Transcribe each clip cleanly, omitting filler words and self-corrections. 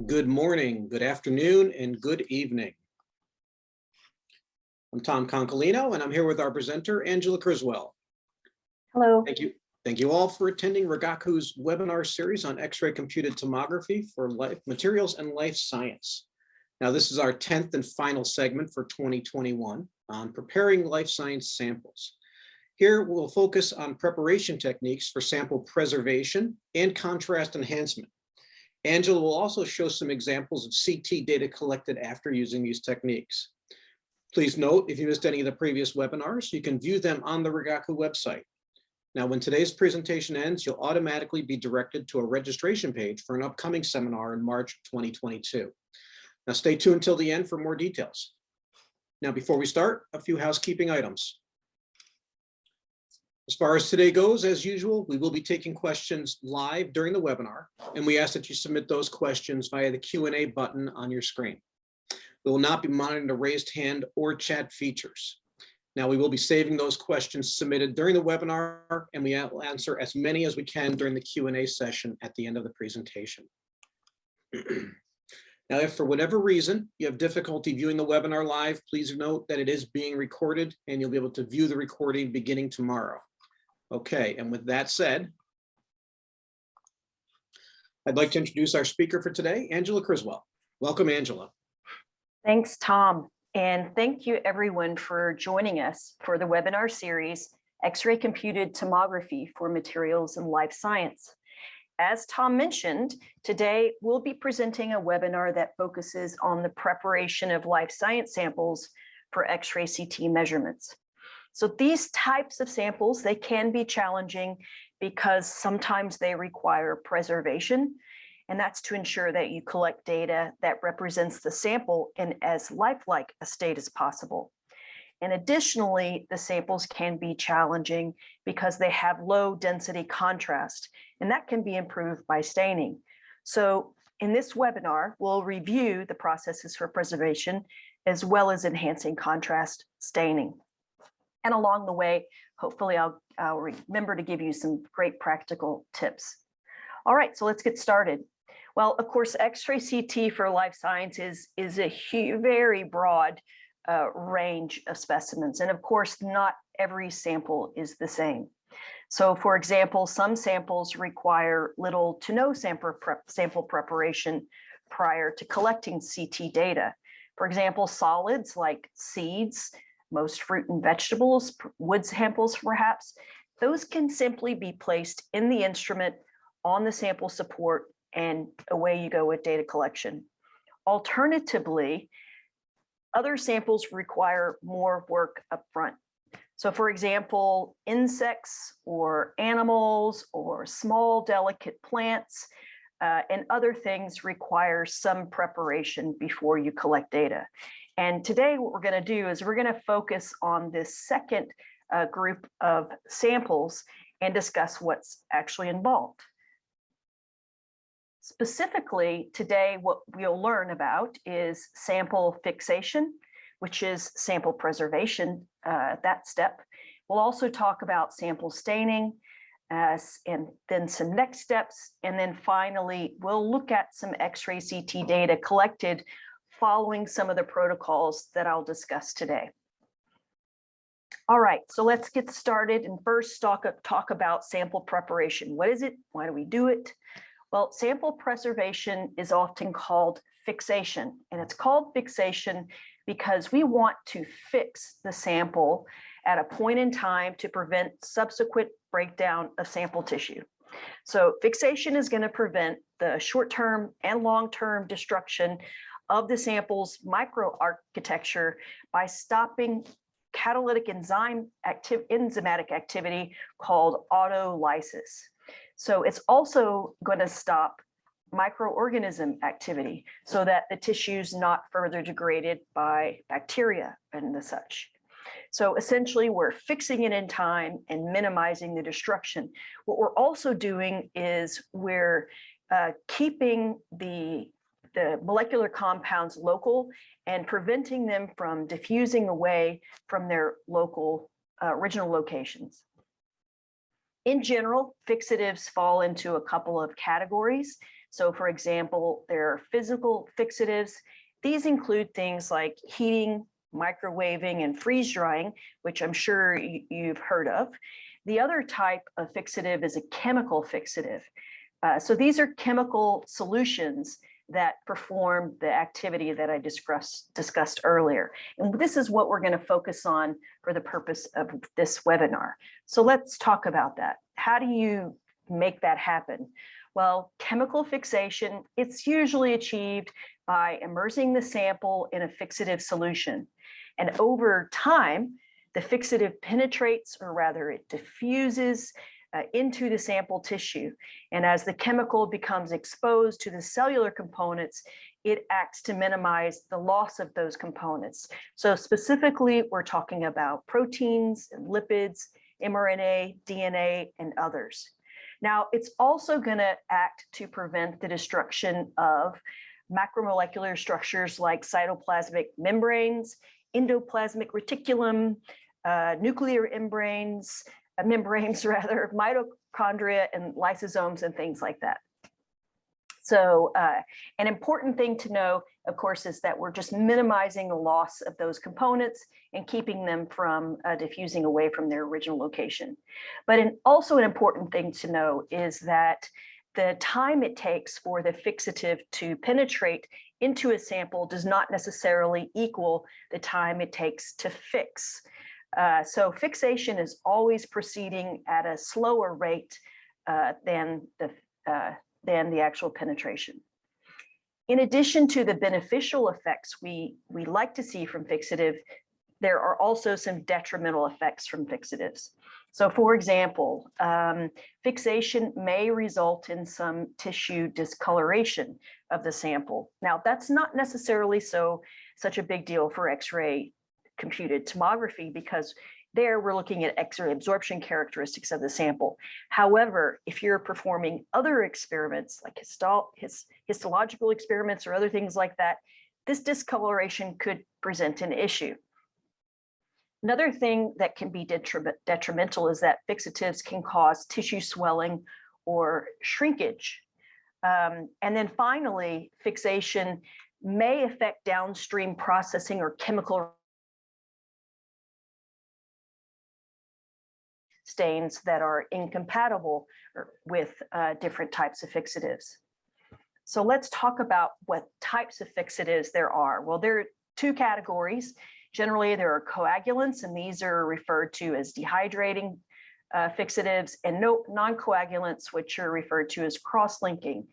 Good morning, good afternoon, and good evening. I'm Tom Concolino, and I'm here with our presenter, Angela Criswell. Hello. Thank you. Thank you all for attending Rigaku's webinar series on X-ray computed tomography for life materials and life science. Now, this is our 10th and final segment for 2021 on preparing life science samples. Here, we'll focus on preparation techniques for sample preservation and contrast enhancement. Angela will also show some examples of CT data collected after using these techniques. Please note, if you missed any of the previous webinars, you can view them on the Rigaku website. Now, when today's presentation ends, you'll automatically be directed to a registration page for an upcoming seminar in March 2022. Now, stay tuned until the end for more details. Now, before we start, a few housekeeping items. As far as today goes, as usual, we will be taking questions live during the webinar, and we ask that you submit those questions via the Q&A button on your screen. We will not be monitoring the raised hand or chat features. Now, we will be saving those questions submitted during the webinar, and we will answer as many as we can during the Q&A session at the end of the presentation. Now, if for whatever reason you have difficulty viewing the webinar live, please note that it is being recorded, and you'll be able to view the recording beginning tomorrow. Okay, and with that said, I'd like to introduce our speaker for today, Angela Criswell. Welcome, Angela. Thanks, Tom. And thank you everyone for joining us for the webinar series, X-ray Computed Tomography for Materials and Life Science. As Tom mentioned, today we'll be presenting a webinar that focuses on the preparation of life science samples for X-ray CT measurements. So these types of samples, they can be challenging because sometimes they require preservation, and that's to ensure that you collect data that represents the sample in as lifelike a state as possible. And additionally, the samples can be challenging because they have low density contrast, and that can be improved by staining. So in this webinar, we'll review the processes for preservation as well as enhancing contrast staining. And along the way, hopefully I'll remember to give you some great practical tips. All right, so let's get started. Well, of course, X-ray CT for life sciences is a very broad range of specimens. And of course, not every sample is the same. So for example, some samples require little to no sample preparation prior to collecting CT data. For example, solids like seeds, most fruit and vegetables, wood samples perhaps, those can simply be placed in the instrument on the sample support, and away you go with data collection. Alternatively, other samples require more work up front. So for example, insects or animals or small delicate plants and other things require some preparation before you collect data. And today what we're going to do is we're going to focus on this second group of samples and discuss what's actually involved. Specifically, today what we'll learn about is sample fixation, which is sample preservation, that step. We'll also talk about sample staining, and then some next steps. And then finally, we'll look at some X-ray CT data collected following some of the protocols that I'll discuss today. All right, so let's get started and first talk about sample preparation. What is it? Why do we do it? Well, sample preservation is often called fixation, and it's called fixation because we want to fix the sample at a point in time to prevent subsequent breakdown of sample tissue. So fixation is going to prevent the short-term and long-term destruction of the sample's microarchitecture by stopping catalytic enzymatic activity called autolysis. So it's also going to stop microorganism activity so that the tissue is not further degraded by bacteria and the such. So essentially, we're fixing it in time and minimizing the destruction. What we're also doing is we're keeping the molecular compounds local and preventing them from diffusing away from their local original locations. In general, fixatives fall into a couple of categories. So for example, there are physical fixatives. These include things like heating, microwaving, and freeze drying, which I'm sure you've heard of. The other type of fixative is a chemical fixative. So these are chemical solutions that perform the activity that I discussed earlier. And this is what we're going to focus on for the purpose of this webinar. So let's talk about that. How do you make that happen? Well, chemical fixation, it's usually achieved by immersing the sample in a fixative solution. And over time, the fixative penetrates, or rather it diffuses into the sample tissue. And as the chemical becomes exposed to the cellular components, it acts to minimize the loss of those components. So specifically, we're talking about proteins and lipids, mRNA, DNA, and others. Now, it's also going to act to prevent the destruction of macromolecular structures like cytoplasmic membranes, endoplasmic reticulum, nuclear membranes, mitochondria and lysosomes and things like that. So an important thing to know, of course, is that we're just minimizing the loss of those components and keeping them from diffusing away from their original location. But also an important thing to know is that the time it takes for the fixative to penetrate into a sample does not necessarily equal the time it takes to fix. So fixation is always proceeding at a slower rate than the actual penetration. In addition to the beneficial effects we like to see from fixative, there are also some detrimental effects from fixatives. So for example, fixation may result in some tissue discoloration of the sample. Now, that's not necessarily such a big deal for X-ray computed tomography, because there we're looking at X-ray absorption characteristics of the sample. However, if you're performing other experiments like histological experiments or other things like that, this discoloration could present an issue. Another thing that can be detrimental is that fixatives can cause tissue swelling or shrinkage. And then finally, fixation may affect downstream processing or chemical stains that are incompatible with different types of fixatives. So let's talk about what types of fixatives there are. Well, there are two categories. Generally, there are coagulants, and these are referred to as dehydrating fixatives, and non-coagulants, which are referred to as cross-linking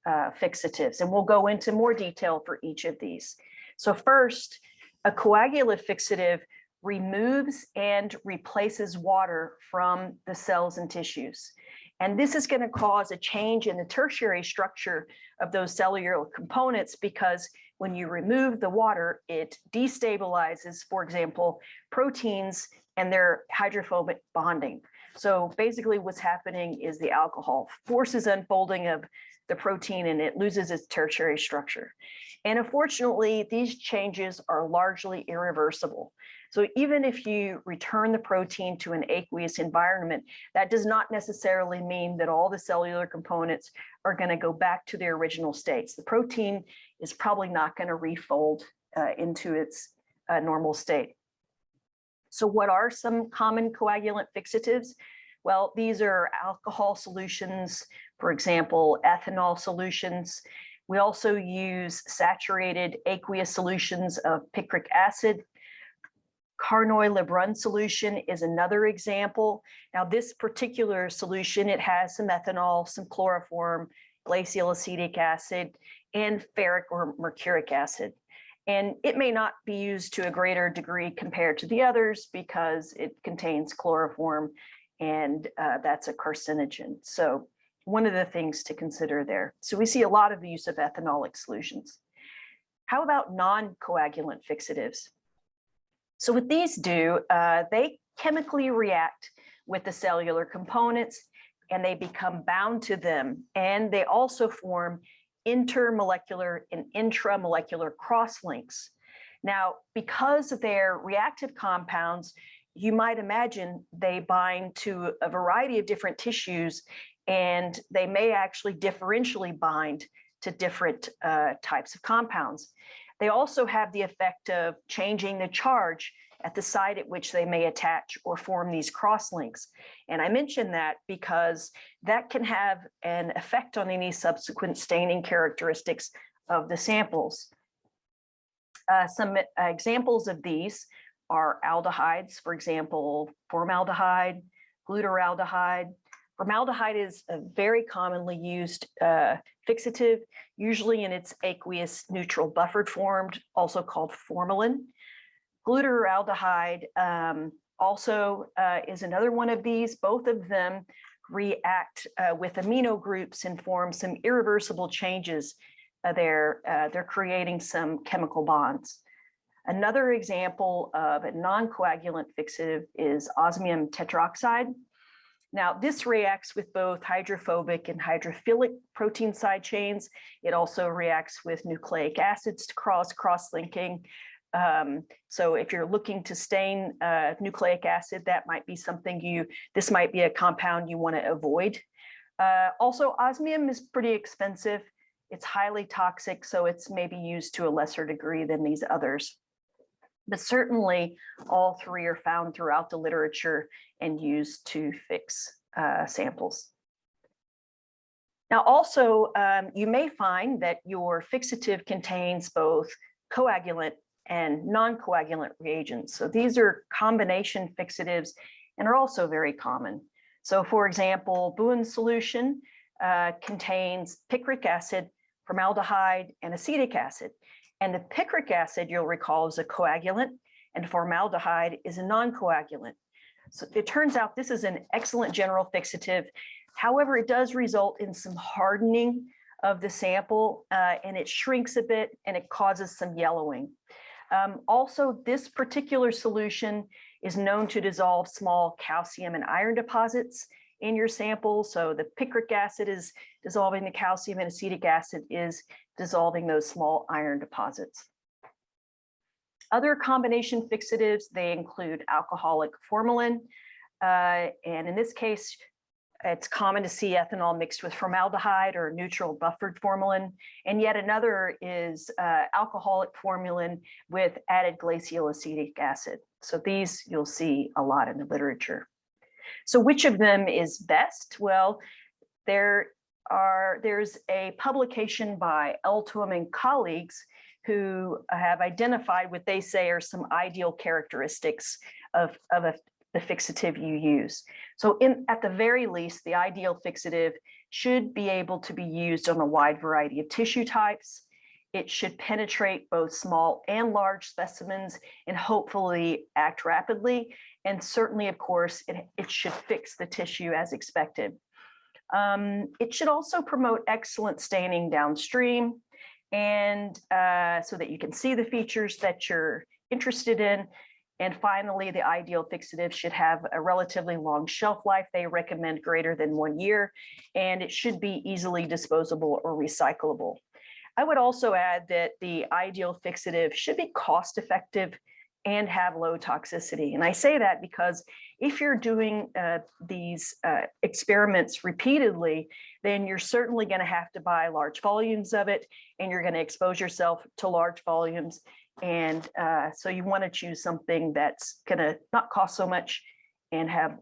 fixatives. And we'll go into more detail for each of these. So first, a coagulant fixative removes and replaces water from the cells and tissues. And this is going to cause a change in the tertiary structure of those cellular components, because when you remove the water, it destabilizes, for example, proteins and their hydrophobic bonding. So basically what's happening is the alcohol forces unfolding of the protein and it loses its tertiary structure. And unfortunately, these changes are largely irreversible. So even if you return the protein to an aqueous environment, that does not necessarily mean that all the cellular components are going to go back to their original states. The protein is probably not going to refold into its normal state. So what are some common coagulant fixatives? Well, these are alcohol solutions, for example, ethanol solutions. We also use saturated aqueous solutions of picric acid. Carnoy Lebrun solution is another example. Now, this particular solution, it has some ethanol, some chloroform, glacial acetic acid, and ferric or mercuric acid. And it may not be used to a greater degree compared to the others because it contains chloroform, and that's a carcinogen. So one of the things to consider there. So we see a lot of the use of ethanolic solutions. How about non-coagulant fixatives? So what these do, they chemically react with the cellular components and they become bound to them. And they also form intermolecular and intramolecular crosslinks. Now, because they're reactive compounds, you might imagine they bind to a variety of different tissues and they may actually differentially bind to different types of compounds. They also have the effect of changing the charge at the site at which they may attach or form these crosslinks. And I mention that because that can have an effect on any subsequent staining characteristics of the samples. Some examples of these are aldehydes, for example, formaldehyde, glutaraldehyde. Formaldehyde is a very commonly used fixative, usually in its aqueous neutral buffered form, also called formalin. Glutaraldehyde also is another one of these. Both of them react with amino groups and form some irreversible changes. They're creating some chemical bonds. Another example of a non-coagulant fixative is osmium tetroxide. Now, this reacts with both hydrophobic and hydrophilic protein side chains. It also reacts with nucleic acids to cross-linking. So if you're looking to stain nucleic acid, that might be something this might be a compound you want to avoid. Also, osmium is pretty expensive. It's highly toxic, so it's maybe used to a lesser degree than these others. But certainly all three are found throughout the literature and used to fix samples. Now also, you may find that your fixative contains both coagulant and non-coagulant reagents. So these are combination fixatives and are also very common. So for example, Bouin solution contains picric acid, formaldehyde, and acetic acid. And the picric acid, you'll recall, is a coagulant, and formaldehyde is a non-coagulant. So it turns out this is an excellent general fixative. However, it does result in some hardening of the sample, and it shrinks a bit, and it causes some yellowing. Also, this particular solution is known to dissolve small calcium and iron deposits in your sample. So the picric acid is dissolving the calcium, and acetic acid is dissolving those small iron deposits. Other combination fixatives, they include alcoholic formalin. And in this case, it's common to see ethanol mixed with formaldehyde or neutral buffered formalin. And yet another is alcoholic formalin with added glacial acetic acid. So these you'll see a lot in the literature. So which of them is best? Well, there's a publication by Eltum and colleagues who have identified what they say are some ideal characteristics of the fixative you use. So at the very least, the ideal fixative should be able to be used on a wide variety of tissue types. It should penetrate both small and large specimens and hopefully act rapidly. And certainly, of course, it should fix the tissue as expected. It should also promote excellent staining downstream, and so that you can see the features that you're interested in. And finally, the ideal fixative should have a relatively long shelf life. They recommend greater than 1 year, and it should be easily disposable or recyclable. I would also add that the ideal fixative should be cost effective and have low toxicity. And I say that because if you're doing these experiments repeatedly, then you're certainly going to have to buy large volumes of it, and you're going to expose yourself to large volumes. And so you want to choose something that's going to not cost so much and have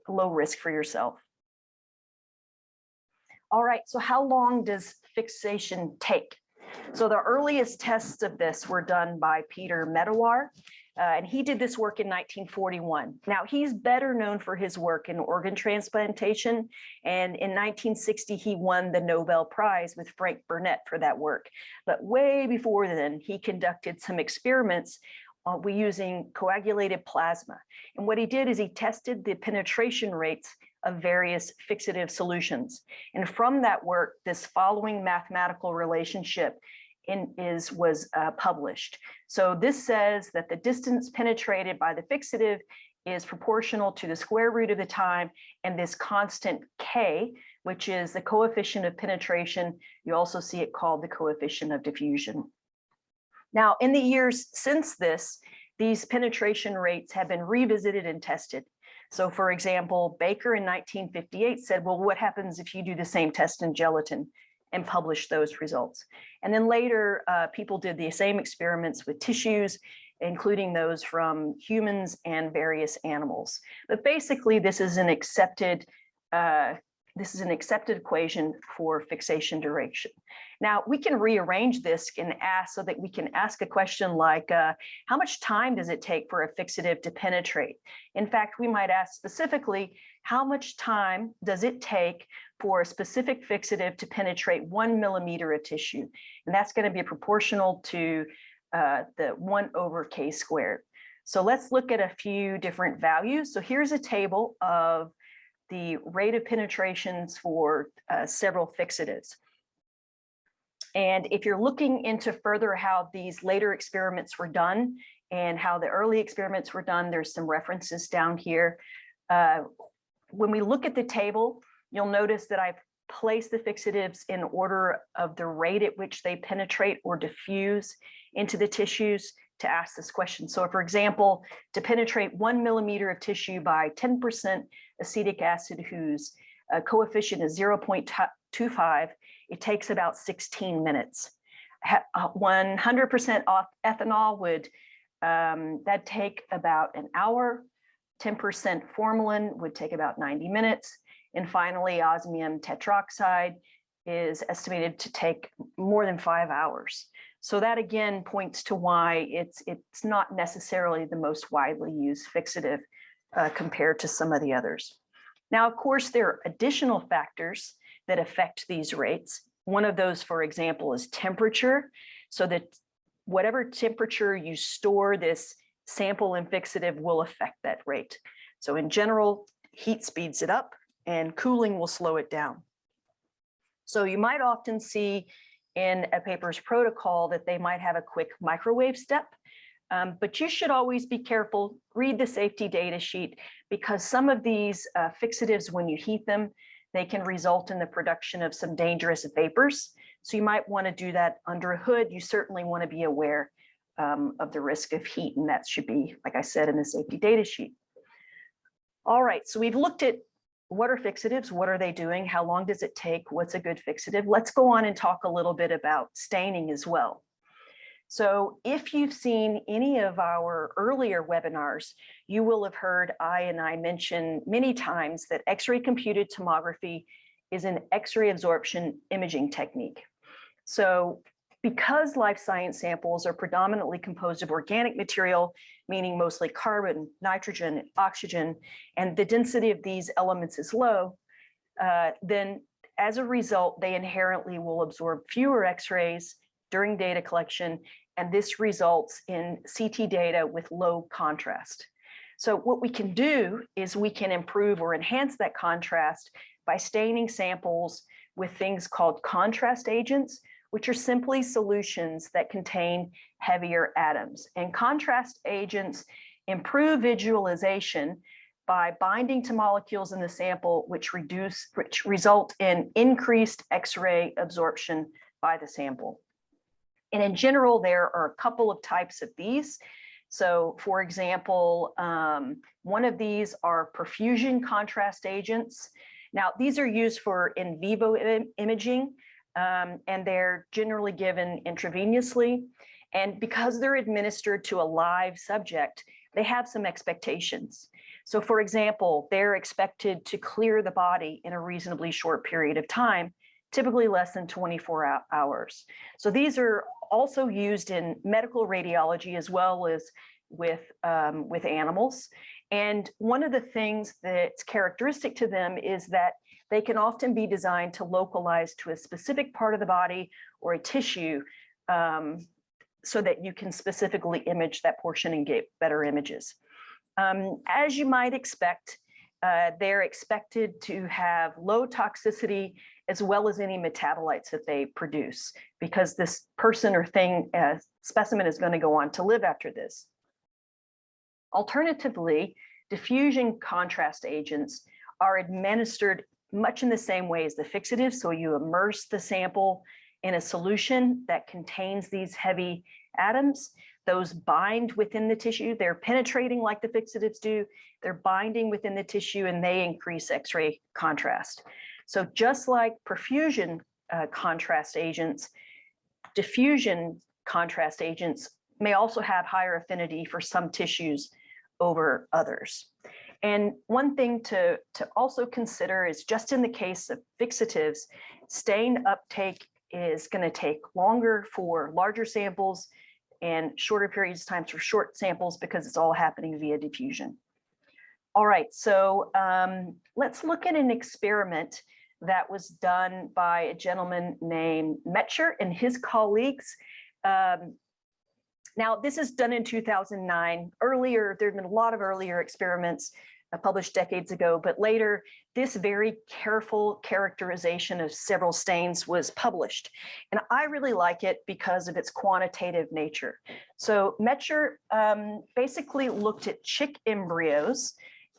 low risk for yourself. All right, so how long does fixation take? So the earliest tests of this were done by Peter Medawar, and he did this work in 1941. Now, he's better known for his work in organ transplantation, and in 1960, he won the Nobel Prize with Frank Burnett for that work. But way before then, he conducted some experiments using coagulated plasma. And what he did is he tested the penetration rates of various fixative solutions. And from that work, this following mathematical relationship was published. So this says that the distance penetrated by the fixative is proportional to the square root of the time, and this constant K, which is the coefficient of penetration. You also see it called the coefficient of diffusion. Now, in the years since this, these penetration rates have been revisited and tested. So for example, Baker in 1958 said, well, what happens if you do the same test in gelatin, and publish those results? And then later, people did the same experiments with tissues, including those from humans and various animals. But basically, this is an accepted equation for fixation duration. Now, we can rearrange this and ask so that we can ask a question like, how much time does it take for a fixative to penetrate? In fact, we might ask specifically, how much time does it take for a specific fixative to penetrate 1 millimeter of tissue? And that's going to be proportional to the 1/k squared. So let's look at a few different values. So here's a table of the rate of penetrations for several fixatives. And if you're looking into further how these later experiments were done and how the early experiments were done, there's some references down here. When we look at the table, you'll notice that I've placed the fixatives in order of the rate at which they penetrate or diffuse into the tissues to ask this question. So for example, to penetrate 1 millimeter of tissue by 10% acetic acid, whose coefficient is 0.25, it takes about 16 minutes. 100% ethanol would, that'd take about an hour. 10% formalin would take about 90 minutes. And finally, osmium tetroxide is estimated to take more than 5 hours. So that again points to why it's not necessarily the most widely used fixative compared to some of the others. Now, of course, there are additional factors that affect these rates. One of those, for example, is temperature. So that whatever temperature you store this sample in fixative will affect that rate. So in general, heat speeds it up and cooling will slow it down. So you might often see in a paper's protocol that they might have a quick microwave step, but you should always be careful, read the safety data sheet, because some of these fixatives, when you heat them, they can result in the production of some dangerous vapors. So you might want to do that under a hood. You certainly want to be aware of the risk of heat, and that should be, like I said, in the safety data sheet. All right, so we've looked at what are fixatives, what are they doing, how long does it take, what's a good fixative? Let's go on and talk a little bit about staining as well. So if you've seen any of our earlier webinars, you will have heard I mention many times that X-ray computed tomography is an X-ray absorption imaging technique. So because life science samples are predominantly composed of organic material, meaning mostly carbon, nitrogen, oxygen, and the density of these elements is low, then as a result, they inherently will absorb fewer X-rays during data collection, and this results in CT data with low contrast. So what we can do is we can improve or enhance that contrast by staining samples with things called contrast agents, which are simply solutions that contain heavier atoms. And contrast agents improve visualization by binding to molecules in the sample, which result in increased X-ray absorption by the sample. And in general, there are a couple of types of these. So for example, one of these are perfusion contrast agents. Now, these are used for in vivo imaging, and they're generally given intravenously. And because they're administered to a live subject, they have some expectations. So for example, they're expected to clear the body in a reasonably short period of time, typically less than 24 hours. So these are also used in medical radiology as well as with animals. And one of the things that's characteristic to them is that they can often be designed to localize to a specific part of the body or a tissue so that you can specifically image that portion and get better images. As you might expect, they're expected to have low toxicity as well as any metabolites that they produce, because this person or thing, specimen is going to go on to live after this. Alternatively, diffusion contrast agents are administered much in the same way as the fixative. So you immerse the sample in a solution that contains these heavy atoms. those bind within the tissue. They're penetrating like the fixatives do. They're binding within the tissue and they increase X-ray contrast. So just like perfusion contrast agents, diffusion contrast agents may also have higher affinity for some tissues over others. And one thing to also consider is just in the case of fixatives, stain uptake is going to take longer for larger samples and shorter periods of time for short samples because it's all happening via diffusion. All right, so let's look at an experiment that was done by a gentleman named Metcher and his colleagues. Now, this is done in 2009. Earlier, there have been a lot of earlier experiments published decades ago, but later, this very careful characterization of several stains was published. And I really like it because of its quantitative nature. So Metcher basically looked at chick embryos,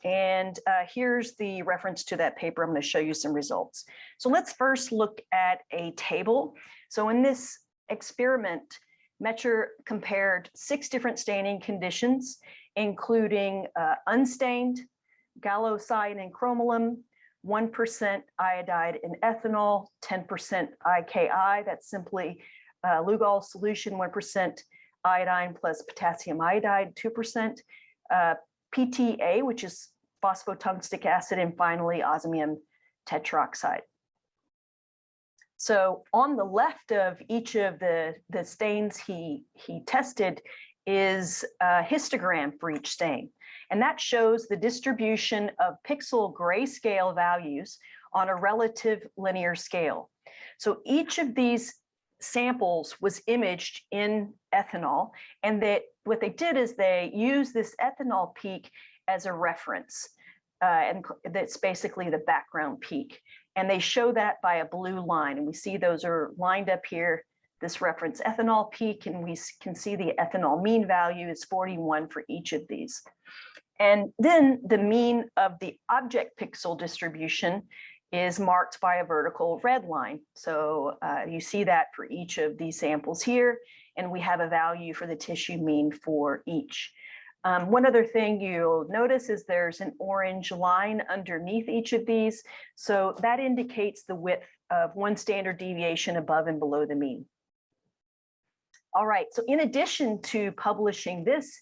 and here's the reference to that paper. I'm going to show you some results. So let's first look at a table. So in this experiment, Metcher compared 6 different staining conditions, including unstained, gallocyanine and chromolim, 1% iodide in ethanol, 10% IKI, that's simply Lugol solution, 1% iodine plus potassium iodide, 2%, PTA, which is phosphotungstic acid, and finally osmium tetroxide. So on the left of each of the stains he tested is a histogram for each stain. And that shows the distribution of pixel grayscale values on a relative linear scale. So each of these samples was imaged in ethanol, and what they did is they used this ethanol peak as a reference, and that's basically the background peak. And they show that by a blue line, and we see those are lined up here, this reference ethanol peak, and we can see the ethanol mean value is 41 for each of these. And then the mean of the object pixel distribution is marked by a vertical red line. So you see that for each of these samples here, and we have a value for the tissue mean for each. One other thing you'll notice is there's an orange line underneath each of these. So that indicates the width of one standard deviation above and below the mean. All right, so in addition to publishing this,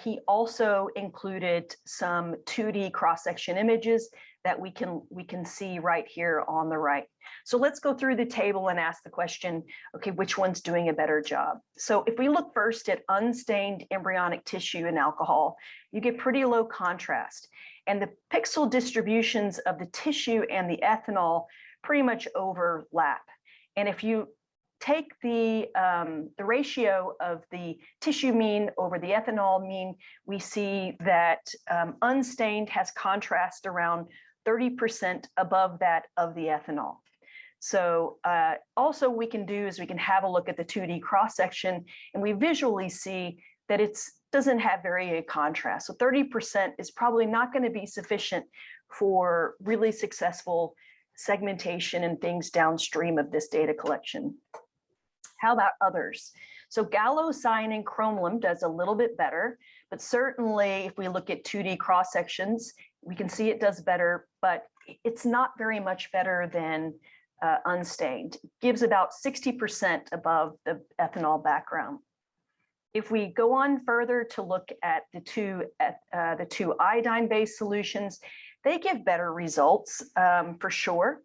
he also included some 2D cross-section images that we can see right here on the right. So let's go through the table and ask the question, okay, which one's doing a better job? So if we look first at unstained embryonic tissue and alcohol, you get pretty low contrast. And the pixel distributions of the tissue and the ethanol pretty much overlap. And if you take the ratio of the tissue mean over the ethanol mean, we see that unstained has contrast around 30% above that of the ethanol. So also we can do is we can have a look at the 2D cross-section, and we visually see that it doesn't have very good contrast. So 30% is probably not going to be sufficient for really successful segmentation and things downstream of this data collection. How about others? So gallocyanine chromolim does a little bit better, but certainly if we look at 2D cross sections, we can see it does better, but it's not very much better than unstained. It gives about 60% above the ethanol background. If we go on further to look at the two iodine-based solutions, they give better results for sure.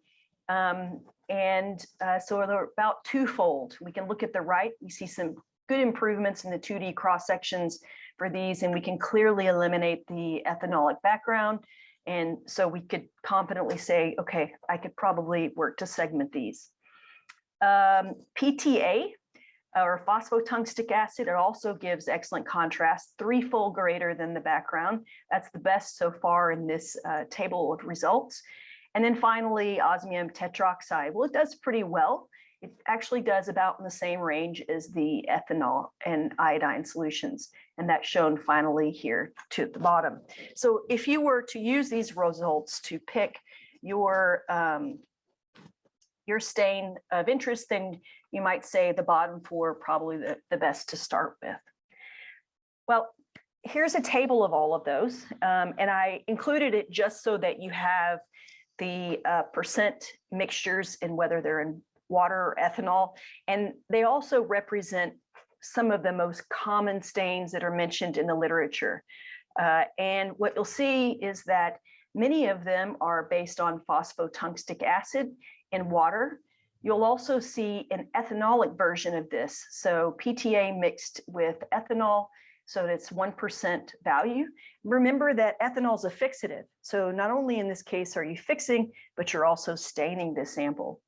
So they're about twofold. We can look at the right, we see some good improvements in the 2D cross sections for these, and we can clearly eliminate the ethanolic background. And so we could confidently say, okay, I could probably work to segment these. PTA, or phosphotungstic acid, it also gives excellent contrast, 3-fold greater than the background. That's the best so far in this table of results. And then finally, osmium tetroxide. Well, it does pretty well. It actually does about in the same range as the ethanol and iodine solutions. And that's shown finally here to the bottom. So if you were to use these results to pick your stain of interest, then you might say the bottom 4 are probably the best to start with. Well, here's a table of all of those, and I included it just so that you have the percent mixtures and whether they're in water or ethanol, and they also represent some of the most common stains that are mentioned in the literature. And what you'll see is that many of them are based on phosphotungstic acid in water. You'll also see an ethanolic version of this, so PTA mixed with ethanol, so that's 1% value. Remember that ethanol is a fixative, so not only in this case are you fixing, but you're also staining this sample.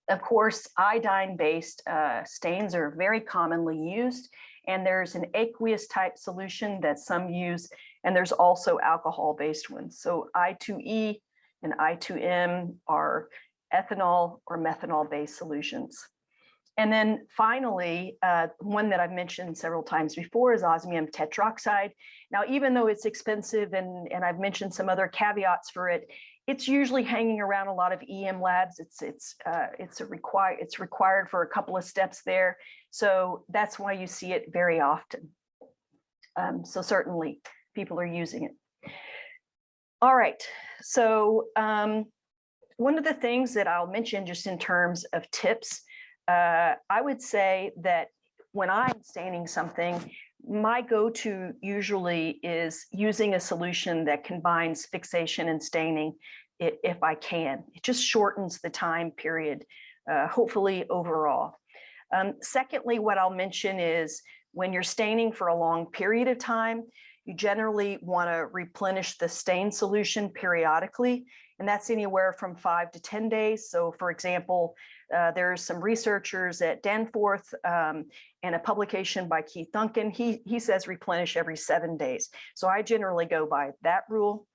Of course, iodine-based stains are very commonly used, and there's an aqueous type solution that some use, and there's also alcohol-based ones. So I2E and I2M are ethanol or methanol-based solutions. And then finally, one that I've mentioned several times before is osmium tetroxide. Now, even though it's expensive and I've mentioned some other caveats for it, it's usually hanging around a lot of EM labs. It's required for a couple of steps there. So that's why you see it very often. So certainly people are using it. All right, so one of the things that I'll mention just in terms of tips, I would say that when I'm staining something, my go-to usually is using a solution that combines fixation and staining if I can. It just shortens the time period, hopefully overall. Secondly, what I'll mention is when you're staining for a long period of time, you generally want to replenish the stain solution periodically, and that's anywhere from 5 to 10 days. So for example, there's some researchers at Danforth and a publication by Keith Duncan. He says replenish every 7 days. So I generally go by that rule.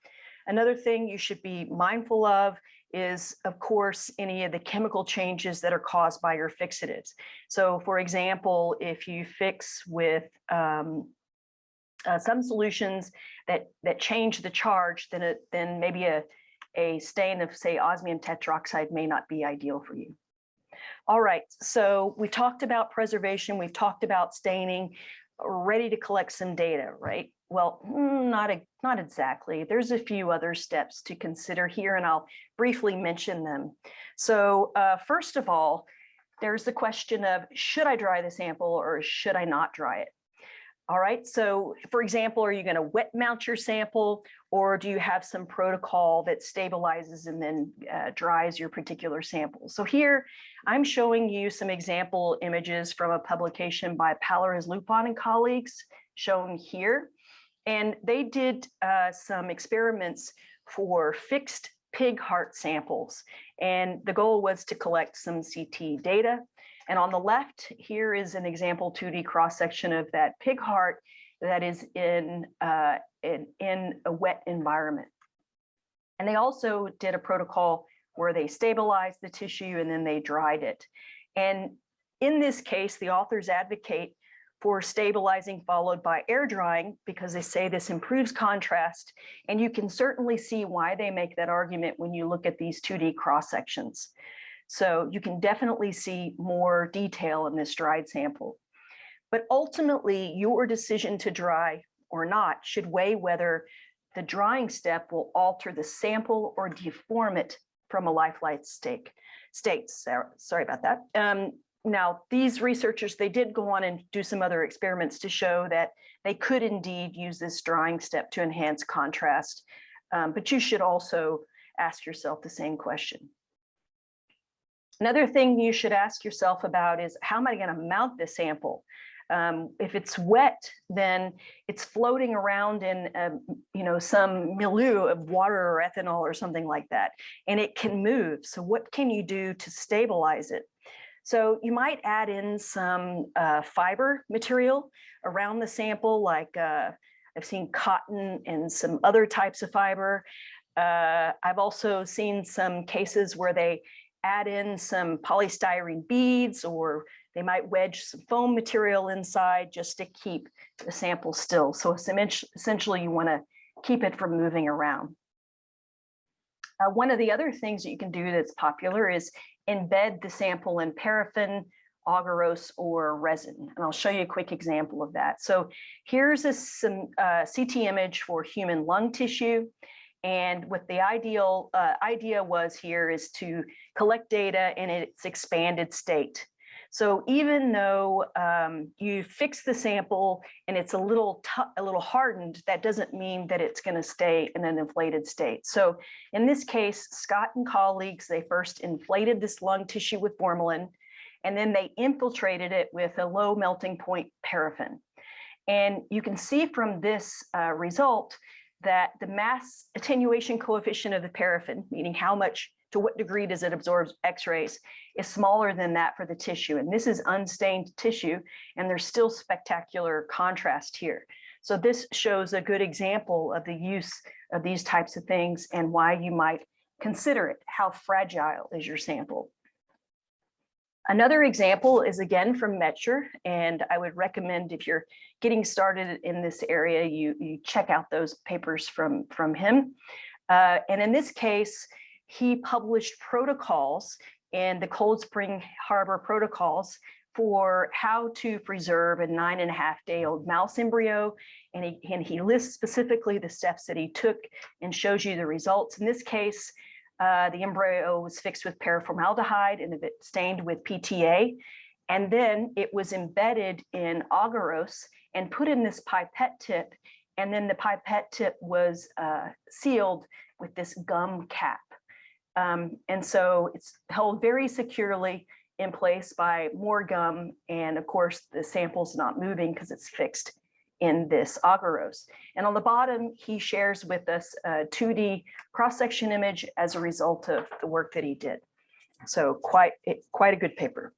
Another thing you should be mindful of is, of course, any of the chemical changes that are caused by your fixatives. So for example, if you fix with some solutions that change the charge, then maybe a stain of, say, osmium tetroxide may not be ideal for you. All right, so we talked about preservation, we've talked about staining, ready to collect some data, right? Well, not exactly. There's a few other steps to consider here, and I'll briefly mention them. So first of all, there's the question of, should I dry the sample or should I not dry it? All right, so for example, are you going to wet mount your sample, or do you have some protocol that stabilizes and then dries your particular sample? So here I'm showing you some example images from a publication by Palares-Lupon and colleagues shown here. And they did some experiments for fixed pig heart samples. And the goal was to collect some CT data. And on the left, here is an example 2D cross-section of that pig heart that is in a wet environment. And they also did a protocol where they stabilized the tissue and then they dried it. And in this case, the authors advocate for stabilizing followed by air drying because they say this improves contrast. And you can certainly see why they make that argument when you look at these 2D cross-sections. So you can definitely see more detail in this dried sample. But ultimately, your decision to dry or not should weigh whether the drying step will alter the sample or deform it from a lifelike state. Sorry about that. Now, these researchers, they did go on and do some other experiments to show that they could indeed use this drying step to enhance contrast. But you should also ask yourself the same question. Another thing you should ask yourself about is, how am I going to mount this sample? If it's wet, then it's floating around in some milieu of water or ethanol or something like that, and it can move. So what can you do to stabilize it? So you might add in some fiber material around the sample, like I've seen cotton and some other types of fiber. I've also seen some cases where they add in some polystyrene beads, or they might wedge some foam material inside just to keep the sample still. So essentially you want to keep it from moving around. One of the other things that you can do that's popular is embed the sample in paraffin agarose or resin. And I'll show you a quick example of that. So here's some CT image for human lung tissue. And what the idea was here is to collect data in its expanded state. So even though you fix the sample and it's a little hardened, that doesn't mean that it's going to stay in an inflated state. So in this case, Scott and colleagues, they first inflated this lung tissue with formalin, and then they infiltrated it with a low melting point paraffin. And you can see from this result that the mass attenuation coefficient of the paraffin, meaning to what degree does it absorb X-rays, is smaller than that for the tissue. And this is unstained tissue, and there's still spectacular contrast here. So this shows a good example of the use of these types of things and why you might consider it. How fragile is your sample? Another example is again from MIDGE, and I would recommend if you're getting started in this area, you check out those papers from him. And in this case, he published protocols in the Cold Spring Harbor protocols for how to preserve a 9.5-day-old mouse embryo. And he lists specifically the steps that he took and shows you the results. In this case, the embryo was fixed with paraformaldehyde and stained with PTA. And then it was embedded in agarose and put in this pipette tip. And then the pipette tip was sealed with this gum cap. And so it's held very securely in place by more gum. And of course, the sample's not moving because it's fixed in this agarose. And on the bottom, he shares with us a 2D cross-section image as a result of the work that he did. So quite a good paper.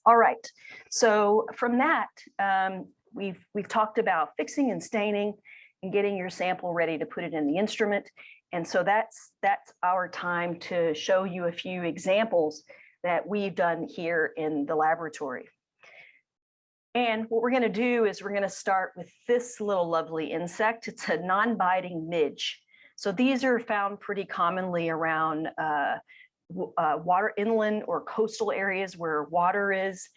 All right, so from that, we've talked about fixing and staining and getting your sample ready to put it in the instrument. And so that's our time to show you a few examples that we've done here in the laboratory. And what we're going to do is we're going to start with this little lovely insect. It's a non-biting midge. So these are found pretty commonly around water inland or coastal areas where water is.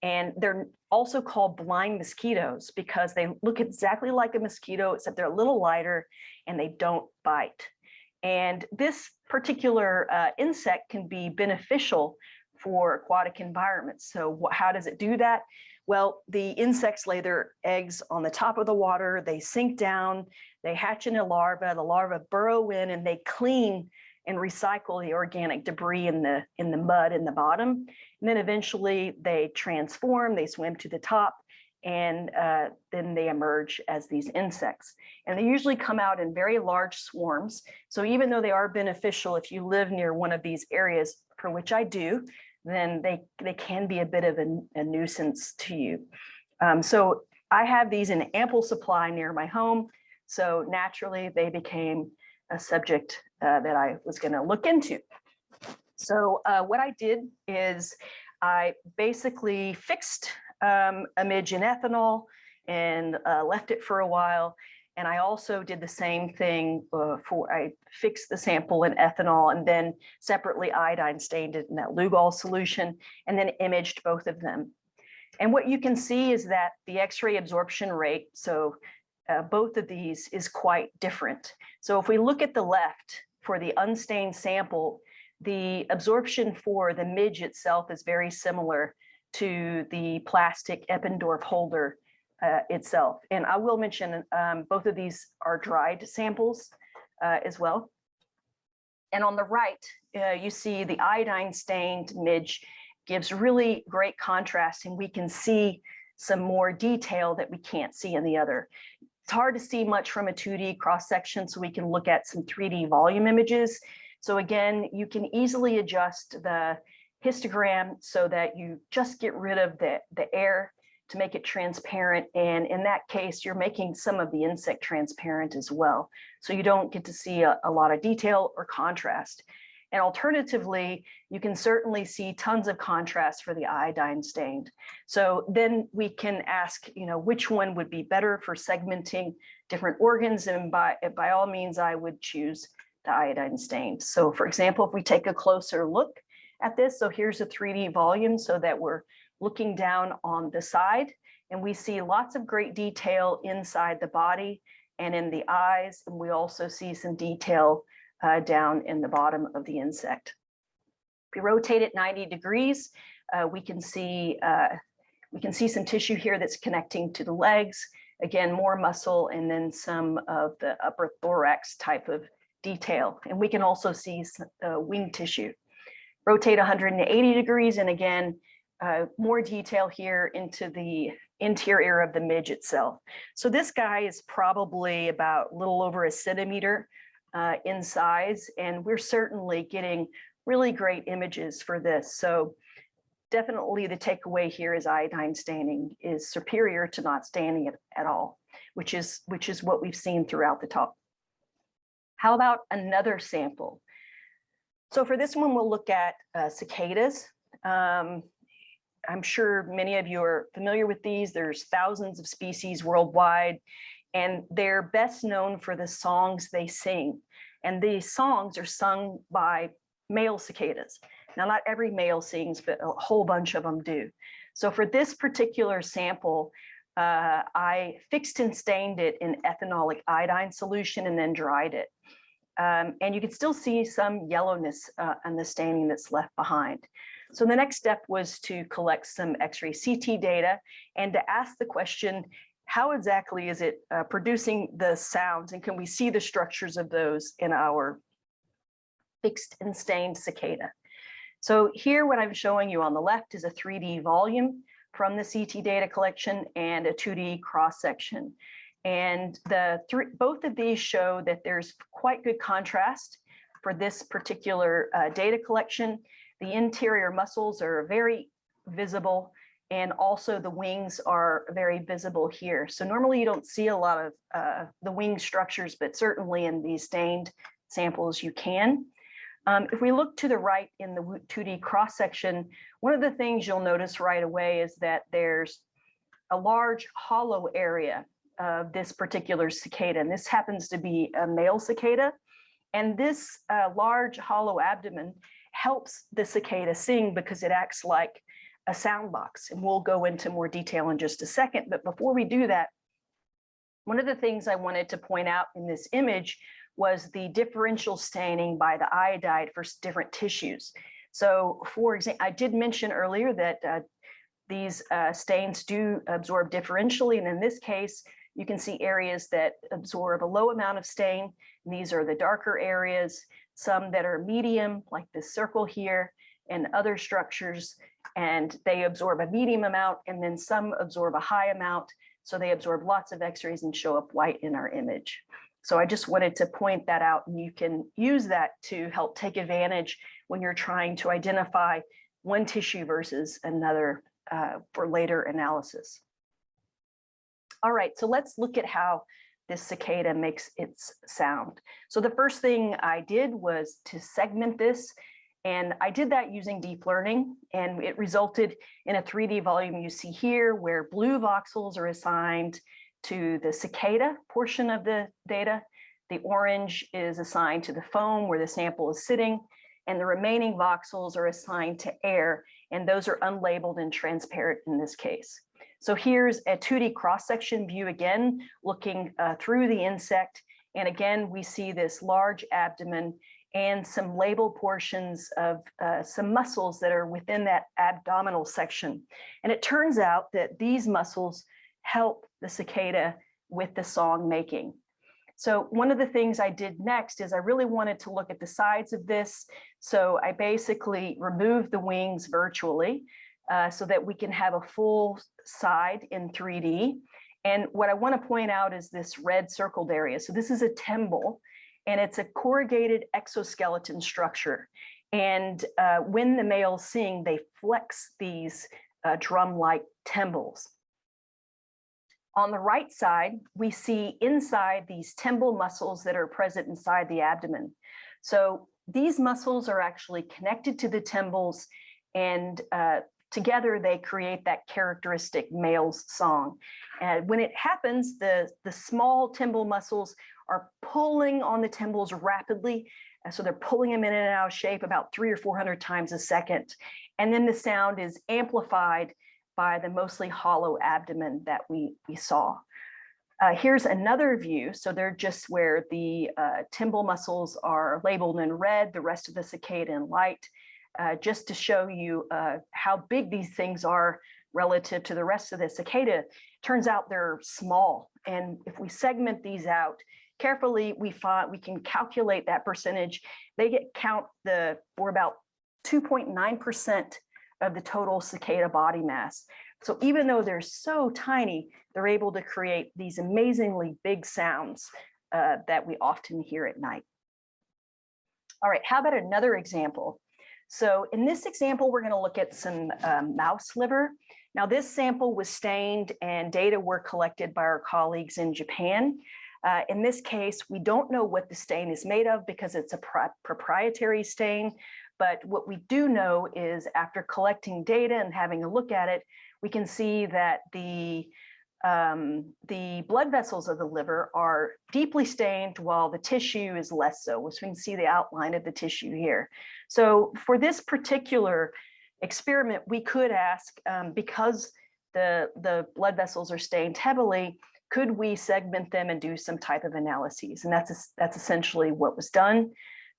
And they're also called blind mosquitoes because they look exactly like a mosquito, except they're a little lighter and they don't bite. And this particular insect can be beneficial for aquatic environments. So how does it do that? Well, the insects lay their eggs on the top of the water, they sink down, they hatch into larvae, the larvae burrow in and they clean and recycle the organic debris in the mud in the bottom. And then eventually they transform, they swim to the top, and then they emerge as these insects. And they usually come out in very large swarms. So even though they are beneficial, if you live near one of these areas, for which I do, then they can be a bit of a nuisance to you. So I have these in ample supply near my home. So naturally they became a subject that I was going to look into. So what I did is I basically fixed a midge in ethanol and left it for a while. And I also did the same thing I fixed the sample in ethanol and then separately iodine stained it in that Lugol solution and then imaged both of them. And what you can see is that the X-ray absorption rate, so both of these is quite different. So if we look at the left for the unstained sample, the absorption for the midge itself is very similar to the plastic Eppendorf holder itself. And I will mention both of these are dried samples as well. And on the right, you see the iodine stained midge gives really great contrast, and we can see some more detail that we can't see in the other. It's hard to see much from a 2D cross section, so we can look at some 3D volume images. So again, you can easily adjust the histogram so that you just get rid of the air to make it transparent. And in that case, you're making some of the insect transparent as well. So you don't get to see a lot of detail or contrast. And alternatively, you can certainly see tons of contrast for the iodine stained. So then we can ask, which one would be better for segmenting different organs. And by all means, I would choose the iodine stained. So for example, if we take a closer look at this. So here's a 3D volume so that we're looking down on the side, and we see lots of great detail inside the body and in the eyes. And we also see some detail down in the bottom of the insect. If we rotate it 90 degrees, we can see some tissue here that's connecting to the legs. Again, more muscle, and then some of the upper thorax type of detail. And we can also see wing tissue. Rotate 180 degrees, and again, more detail here into the interior of the midge itself. So this guy is probably about a little over a centimeter in size, and we're certainly getting really great images for this. So definitely the takeaway here is iodine staining is superior to not staining it at all, which is what we've seen throughout the talk. How about another sample? So for this one, we'll look at cicadas. I'm sure many of you are familiar with these. There's thousands of species worldwide, and they're best known for the songs they sing. And these songs are sung by male cicadas. Now, not every male sings, but a whole bunch of them do. So for this particular sample, I fixed and stained it in ethanolic iodine solution and then dried it. And you can still see some yellowness on the staining that's left behind. So the next step was to collect some X-ray CT data and to ask the question, how exactly is it producing the sounds, and can we see the structures of those in our fixed and stained cicada? So here, what I'm showing you on the left is a 3D volume from the CT data collection and a 2D cross section. And both of these show that there's quite good contrast for this particular data collection. The interior muscles are very visible, and also the wings are very visible here. So normally you don't see a lot of the wing structures, but certainly in these stained samples you can. If we look to the right in the 2D cross section, one of the things you'll notice right away is that there's a large hollow area of this particular cicada, and this happens to be a male cicada. And this large hollow abdomen helps the cicada sing because it acts like a sound box. And we'll go into more detail in just a second. But before we do that, one of the things I wanted to point out in this image was the differential staining by the iodide for different tissues. So for example, I did mention earlier that these stains do absorb differentially. And in this case, you can see areas that absorb a low amount of stain. And these are the darker areas, some that are medium, like this circle here, and other structures, and they absorb a medium amount, and then some absorb a high amount. So they absorb lots of X-rays and show up white in our image. So I just wanted to point that out, and you can use that to help take advantage when you're trying to identify one tissue versus another for later analysis. All right, so let's look at how this cicada makes its sound. So the first thing I did was to segment this, and I did that using deep learning, and it resulted in a 3D volume you see here, where blue voxels are assigned to the cicada portion of the data. The orange is assigned to the foam where the sample is sitting, and the remaining voxels are assigned to air, and those are unlabeled and transparent in this case. So here's a 2D cross-section view again, looking through the insect. And again, we see this large abdomen and some labeled portions of some muscles that are within that abdominal section. And it turns out that these muscles help the cicada with the song making. So one of the things I did next is I really wanted to look at the sides of this. So I basically removed the wings virtually so that we can have a full side in 3D. And what I want to point out is this red circled area. So this is a tymbal, and it's a corrugated exoskeleton structure. And when the males sing, they flex these drum-like tymbals. On the right side, we see inside these tymbal muscles that are present inside the abdomen. So these muscles are actually connected to the tymbals, and together they create that characteristic male's song. And when it happens, the small tymbal muscles are pulling on the tymbals rapidly. So they're pulling them in and out of shape about 300 or 400 times a second. And then the sound is amplified by the mostly hollow abdomen that we saw. Here's another view. So they're just where the timbal muscles are labeled in red, the rest of the cicada in light, just to show you how big these things are relative to the rest of the cicada. Turns out they're small. And if we segment these out carefully, we can calculate that percentage. They count for about 2.9% of the total cicada body mass. So even though they're so tiny, they're able to create these amazingly big sounds that we often hear at night. All right, how about another example? So in this example, we're going to look at some mouse liver. Now, this sample was stained and data were collected by our colleagues in Japan. In this case, we don't know what the stain is made of because it's a proprietary stain. But what we do know is after collecting data and having a look at it, we can see that the blood vessels of the liver are deeply stained while the tissue is less so, which we can see the outline of the tissue here. So for this particular experiment, we could ask, because the blood vessels are stained heavily, could we segment them and do some type of analyses? And that's essentially what was done.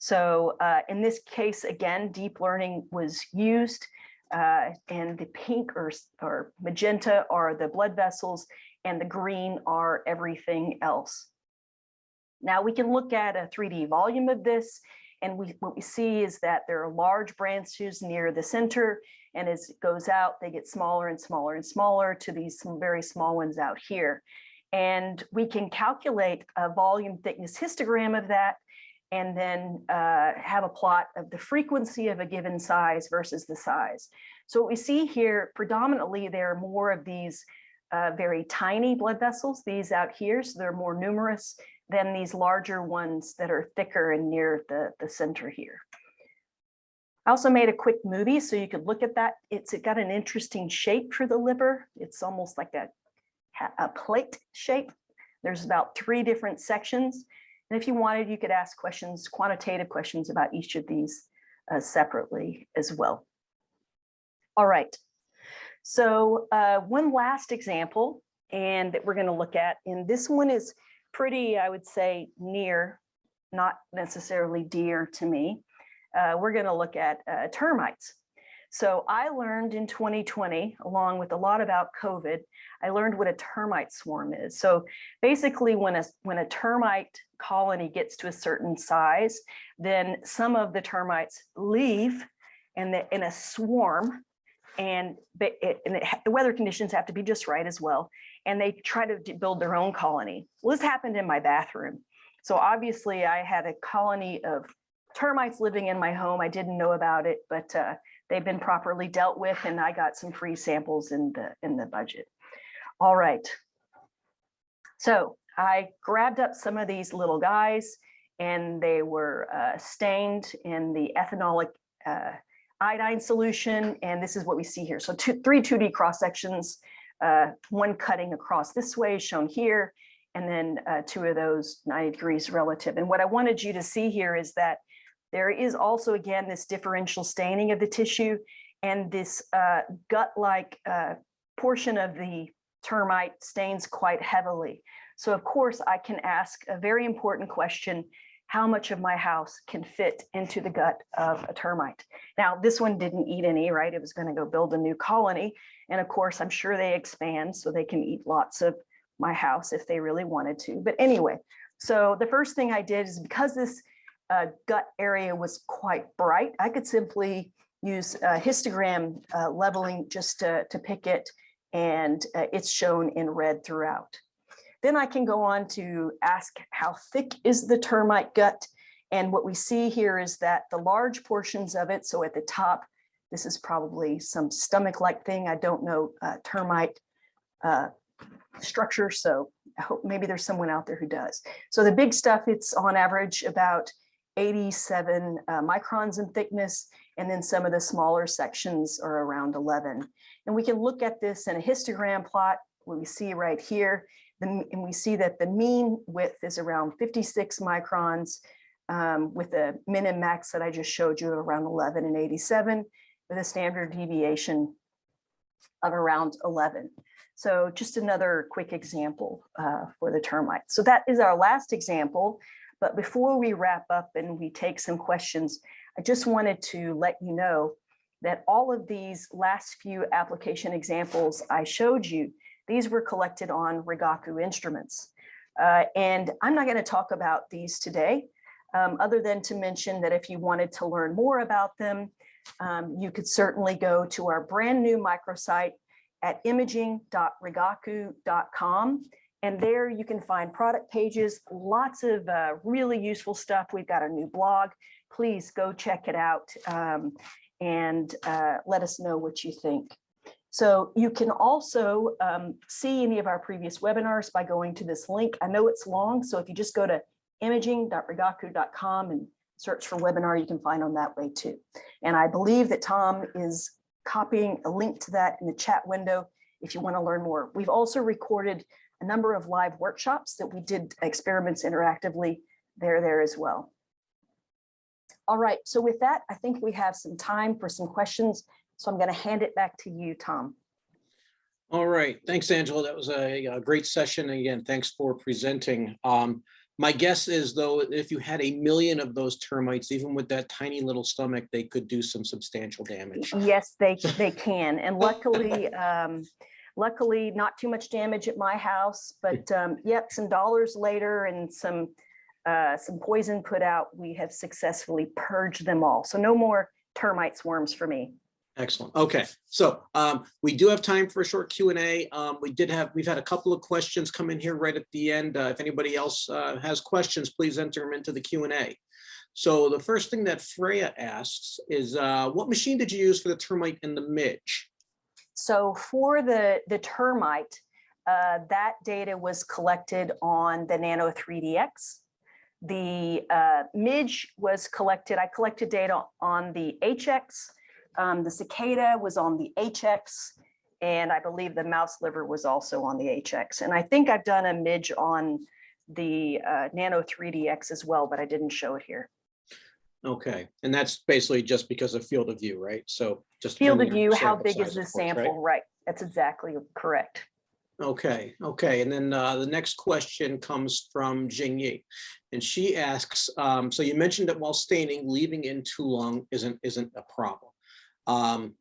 So in this case, again, deep learning was used, and the pink or magenta are the blood vessels, and the green are everything else. Now we can look at a 3D volume of this, and what we see is that there are large branches near the center, and as it goes out, they get smaller and smaller and smaller to these some very small ones out here. And we can calculate a volume thickness histogram of that, and then have a plot of the frequency of a given size versus the size. So what we see here, predominantly, there are more of these very tiny blood vessels, these out here, so they're more numerous than these larger ones that are thicker and near the center here. I also made a quick movie so you could look at that. It's got an interesting shape for the liver. It's almost like a plate shape. There's about 3 different sections. And if you wanted, you could ask questions, quantitative questions about each of these separately as well. All right. So one last example, and that we're going to look at, and this one is pretty, I would say, near, not necessarily dear to me. We're going to look at termites. So I learned in 2020, along with a lot about COVID, I learned what a termite swarm is. So basically, when a termite colony gets to a certain size, then some of the termites leave in a swarm, and the weather conditions have to be just right as well. And they try to build their own colony. Well, this happened in my bathroom. So obviously I had a colony of termites living in my home. I didn't know about it, but they've been properly dealt with, and I got some free samples in the budget. All right. So I grabbed up some of these little guys, and they were stained in the ethanolic iodine solution, and this is what we see here. So 3 2D cross sections, one cutting across this way shown here, and then 2 of those 90 degrees relative. And what I wanted you to see here is that there is also, again, this differential staining of the tissue, and this gut-like portion of the termite stains quite heavily. So of course, I can ask a very important question: how much of my house can fit into the gut of a termite? Now, this one didn't eat any, right? It was going to go build a new colony. And of course, I'm sure they expand so they can eat lots of my house if they really wanted to. But anyway, so the first thing I did is, because this gut area was quite bright, I could simply use histogram leveling just to pick it, and it's shown in red throughout. Then I can go on to ask, how thick is the termite gut? And what we see here is that the large portions of it, so at the top, this is probably some stomach-like thing. I don't know termite structure, so I hope maybe there's someone out there who does. So the big stuff, it's on average about 87 microns in thickness, and then some of the smaller sections are around 11. And we can look at this in a histogram plot, what we see right here. And we see that the mean width is around 56 microns, with a min and max that I just showed you around 11 and 87, with a standard deviation of around 11. So just another quick example for the termite. So that is our last example. But before we wrap up and we take some questions, I just wanted to let you know that all of these last few application examples I showed you, these were collected on Rigaku instruments. And I'm not going to talk about these today, other than to mention that if you wanted to learn more about them, you could certainly go to our brand new microsite at imaging.rigaku.com. And there you can find product pages, lots of really useful stuff. We've got a new blog. Please go check it out and let us know what you think. So you can also see any of our previous webinars by going to this link. I know it's long, so if you just go to imaging.rigaku.com and search for webinar, you can find on that way too. And I believe that Tom is copying a link to that in the chat window if you want to learn more. We've also recorded a number of live workshops that we did experiments interactively there as well. All right, so with that, I think we have some time for some questions. So I'm going to hand it back to you, Tom. All right, thanks, Angela. That was a great session. And again, thanks for presenting. My guess is, though, if you had 1 million of those termites, even with that tiny little stomach, they could do some substantial damage. Yes, they can. And luckily, luckily, not too much damage at my house, but yep, some dollars later and some poison put out, we have successfully purged them all. So no more termite swarms for me. Excellent. Okay, so we do have time for a short Q&A. We've had a couple of questions come in here right at the end. If anybody else has questions, please enter them into the Q&A. So the first thing that Freya asks is, what machine did you use for the termite and the midge? So for the termite, that data was collected on the Nano 3DX. The MIDGE was collected, I collected data on the HX. The CICADA was on the HX, and I believe the mouse liver was also on the HX. And I think I've done a MIDGE on the Nano 3DX as well, but I didn't show it here. Okay, and that's basically just because of field of view, right? So just field of view, how big is the sample, right? That's exactly correct. Okay, okay, and then the next question comes from Jingyi, and she asks, so you mentioned that while staining, leaving in too long isn't a problem.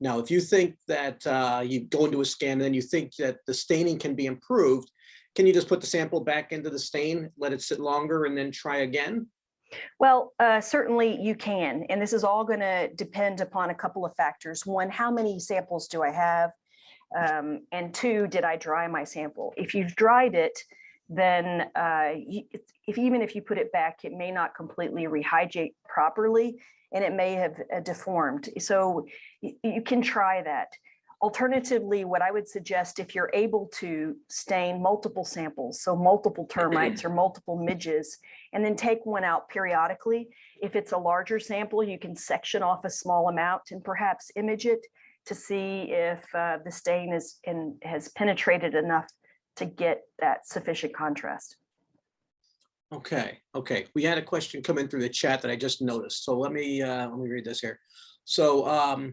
Now, if you think that you go into a scan and then you think that the staining can be improved, can you just put the sample back into the stain, let it sit longer, and then try again? Well, certainly you can. And this is all going to depend upon a couple of factors. One, how many samples do I have? And two, did I dry my sample? If you've dried it, then even if you put it back, it may not completely rehydrate properly, and it may have deformed. So you can try that. Alternatively, what I would suggest, if you're able to stain multiple samples, so multiple termites or multiple midges, and then take one out periodically. If it's a larger sample, you can section off a small amount and perhaps image it to see if the stain has penetrated enough to get that sufficient contrast. Okay, okay. We had a question come in through the chat that I just noticed. So let me read this here. So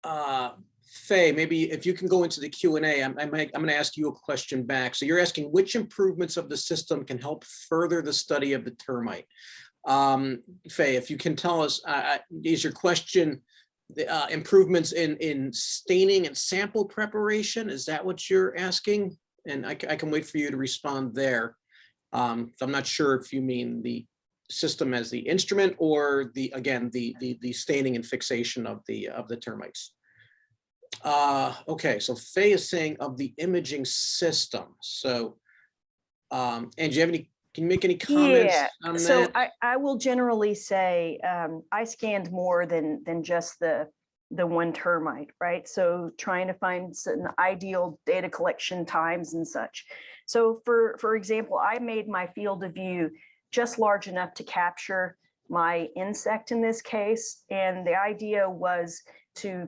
Faye, maybe if you can go into the Q&A, I'm going to ask you a question back. So you're asking which improvements of the system can help further the study of the termite. Faye, if you can tell us, is your question the improvements in staining and sample preparation? Is that what you're asking? And I can wait for you to respond there. I'm not sure if you mean the system as the instrument or the staining and fixation of the termites. Okay, so Faye is saying of the imaging system. So, and do you have any? Can you make any comments on that? So I will generally say I scanned more than just the one termite, right? So trying to find some ideal data collection times and such. So for example, I made my field of view just large enough to capture my insect in this case. And the idea was to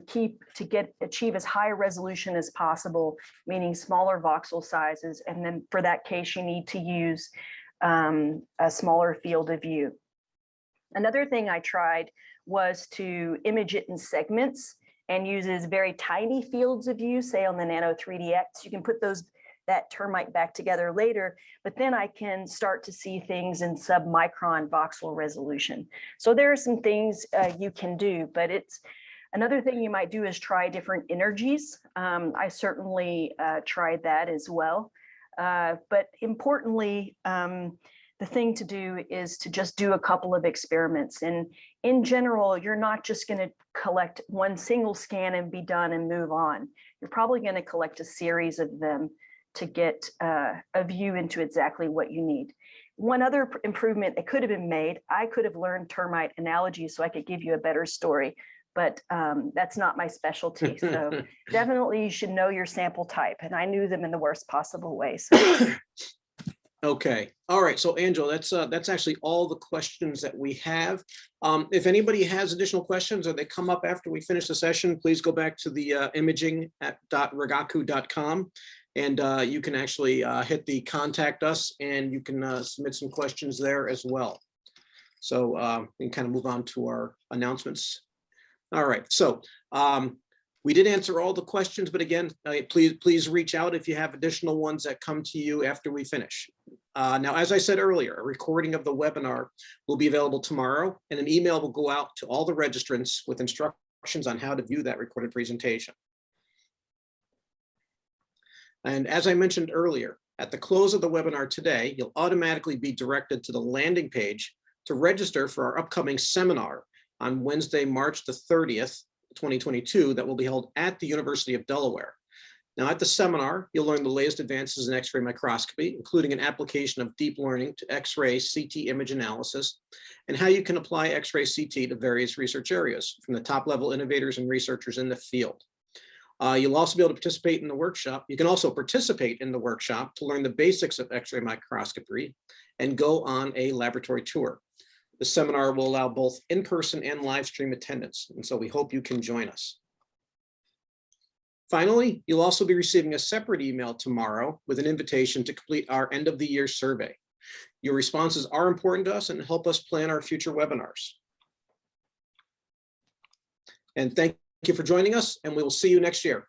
achieve as high a resolution as possible, meaning smaller voxel sizes. And then for that case, you need to use a smaller field of view. Another thing I tried was to image it in segments and uses very tiny fields of view, say on the Nano 3DX. You can put that termite back together later, but then I can start to see things in sub-micron voxel resolution. So there are some things you can do, but another thing you might do is try different energies. I certainly tried that as well. But importantly, the thing to do is to just do a couple of experiments. And in general, you're not just going to collect one single scan and be done and move on. You're probably going to collect a series of them to get a view into exactly what you need. One other improvement that could have been made, I could have learned termite analogy so I could give you a better story, but that's not my specialty. So definitely you should know your sample type, and I knew them in the worst possible way. So. Okay, all right, so Angela, that's actually all the questions that we have. If anybody has additional questions or they come up after we finish the session, please go back to the imaging@rigaku.com, and you can actually hit the contact us, and you can submit some questions there as well. So we can kind of move on to our announcements. All right, so we did answer all the questions, but again, please reach out if you have additional ones that come to you after we finish. Now, as I said earlier, a recording of the webinar will be available tomorrow, and an email will go out to all the registrants with instructions on how to view that recorded presentation. And as I mentioned earlier, at the close of the webinar today, you'll automatically be directed to the landing page to register for our upcoming seminar on Wednesday, March the 30th, 2022, that will be held at the University of Delaware. Now, at the seminar, you'll learn the latest advances in X-ray microscopy, including an application of deep learning to X-ray CT image analysis, and how you can apply X-ray CT to various research areas from the top-level innovators and researchers in the field. You'll also be able to participate in the workshop. You can also participate in the workshop to learn the basics of X-ray microscopy and go on a laboratory tour. The seminar will allow both in-person and live stream attendance, and so we hope you can join us. Finally, you'll also be receiving a separate email tomorrow with an invitation to complete our end of the year survey. Your responses are important to us and help us plan our future webinars. And thank you for joining us, and we will see you next year.